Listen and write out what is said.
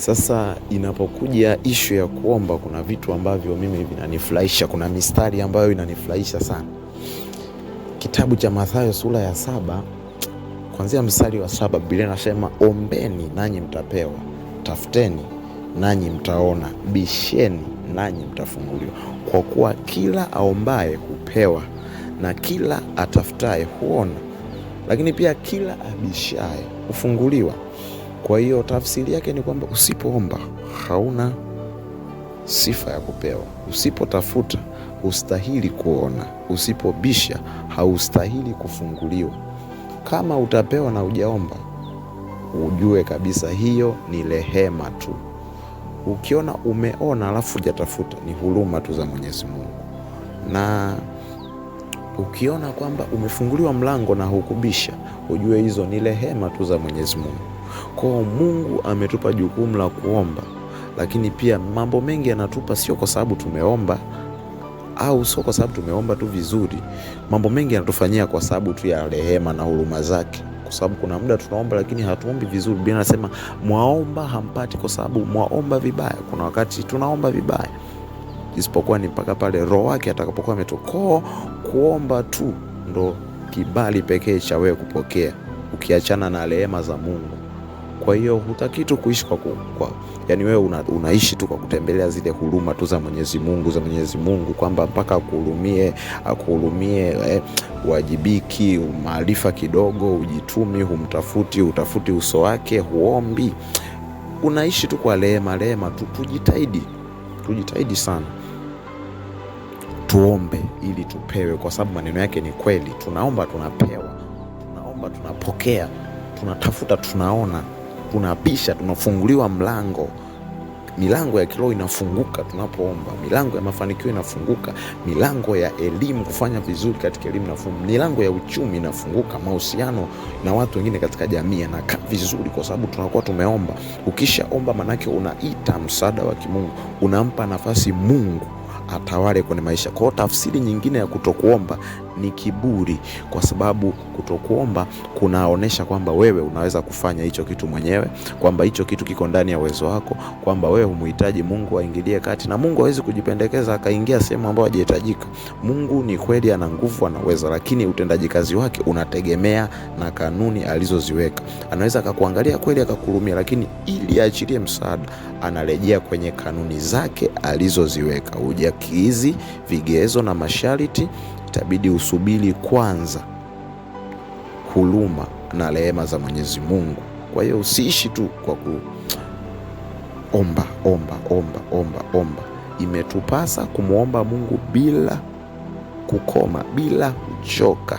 Sasa inapokuja issue ya kuomba, kuna vitu ambavyo mimi vinanifurahisha, kuna mistari ambayo inanifurahisha sana. Kitabu cha Mathayo sura ya 7 kuanzia mstari wa 7, Biblia inasema, ombeni nanyi mtapewa, tafuteni nanyi mtaona, bisheni nanyi mtafunguliwa. Kwa kuwa kila aombaye hupewa, na kila atafutaye huona, lakini pia kila abishaye hufunguliwa. Kwa hiyo tafsiri yake ni kwamba usipoomba hauna sifa ya kupewa, usipotafuta hustahili kuona, usipobisha haustahili kufunguliwa. Kama utapewa na hujaomba, ujue kabisa hiyo ni rehema tu. Ukiona umeona alafu hujatafuta, ni huruma tu za Mwenyezi Mungu. Na ukiona kwamba umefunguliwa mlango na hukubisha, ujue hizo ni rehema tu za Mwenyezi Mungu. Kwa Mungu ametupa jukumu la kuomba, lakini pia mambo mengi anatupa sio kwa sababu tumeomba, au sio kwa sababu tumeomba tu vizuri. Mambo mengi anatufanyia kwa sababu tu ya rehema na huruma zake. Kwa sababu kuna muda tunaomba lakini hatuombi vizuri. Biblia inasema mwaomba hampati kwa sababu mwaomba vibaya. Kuna wakati tunaomba vibaya, isipokuwa ni mpaka pale Roho wake atakapokuwa ametokoo. Kuomba tu ndo kibali pekee cha wewe kupokea, ukiachana na rehema za Mungu. Kwa hiyo hutaki tu kuishi yani wewe unaishi tu kwa kutembelea zile huruma tu za Mwenyezi Mungu, kwamba mpaka akuhurumie, uwajibiki, maarifa kidogo, ujitumi, utafuti uso wake, huombi. Unaishi tu kwa rehema tu. Tujitahidi sana tuombe ili tupewe, kwa sababu maneno yake ni kweli. Tunaomba tunapewa, tunaomba tunapokea, tunatafuta tunaona, tunabisha tunafunguliwa mlango. Milango ya kiroho inafunguka tunapoomba, milango ya mafanikio inafunguka, milango ya elimu, kufanya vizuri katika elimu inafunguka, milango ya uchumi inafunguka, mahusiano na watu wengine katika jamii yanakaa vizuri kwa sababu tunakuwa tumeomba. Ukishaomba manake unaita msaada wa kimungu, unampa nafasi Mungu atawale kwenye maisha. Kwa tafsiri nyingine ya kutokuomba ni kiburi, kwa sababu kutokuomba kunaonesha kwamba wewe unaweza kufanya hicho kitu mwenyewe, kwamba hicho kitu kiko ndani ya uwezo wako, kwamba wewe humuhitaji Mungu aingilie kati, na Mungu hawezi kujipendekeza akaingia sehemu ambayo hajahitajika. Mungu ni kweli ana nguvu, ana uwezo, lakini utendaji kazi wake unategemea na kanuni alizoziweka. Anaweza akakuangalia kweli akakuhurumia, lakini ili aachilie msaada anarejea kwenye kanuni zake alizoziweka. Hujakizi vigezo na masharti, itabidi usubiri kwanza huruma na rehema za Mwenyezi Mungu. Kwa hiyo usiishi tu kwa omba. Imetupasa kumuomba Mungu bila kukoma, bila kuchoka.